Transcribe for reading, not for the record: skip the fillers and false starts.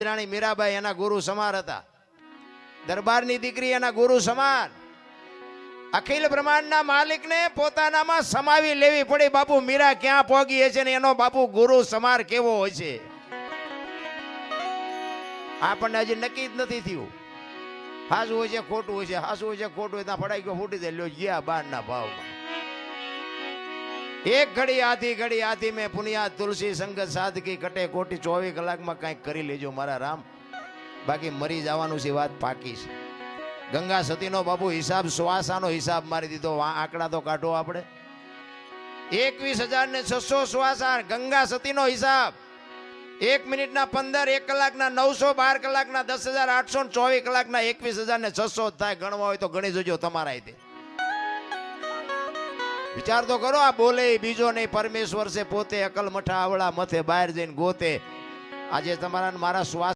રાણી મીરાબાઈ એના ગુરુ સમાન હતા. દરબારની દીકરી એના ગુરુ સમાન. અખિલ બ્રહ્માંડના માલિકને પોતાનામાં સમાવી લેવી પડી. બાપુ મીરા ક્યાં પહોંચી છે ને એનો બાપુ ગુરુ સમાર કેવો હોય છે આપણને હજી નક્કી જ નથી થયું. હાસું હોય છે ખોટું હોય છે, હાસું હોય છે ખોટું હોય ત્યાં ફડાઈ ગયો ફૂટી દે લ્યો ગયા બારના ભાવમાં. એક ઘડી આધી મેં પુનિયા તુલસી સંગત સાધકી કટે કોટી 24 કલાકમાં કંઈક કરી લેજો મારા રામ, બાકી મરી જવાનું છે. વાત પાકી છે. ગંગા સતીનો બાપુ હિસાબ શ્વાસાનો હિસાબ મારી દીધો. આંકડા તો કાઢો આપણે. 21,600 શ્વાસા ગંગા સતીનો હિસાબ. 1 મિનિટના 15, 1 કલાકના 900, 12 કલાકના 10,800, 24 કલાકના 21,600 થાય. ગણવા હોય તો ગણી જોજો તમારા રીતે. વિચાર તો કરો. આ બોલે બીજો નહીં, પરમેશ્વર છે પોતે. અકલ મઠા આવડા મથે બહાર જઈને ગોતે. આજે તમારા મારા શ્વાસ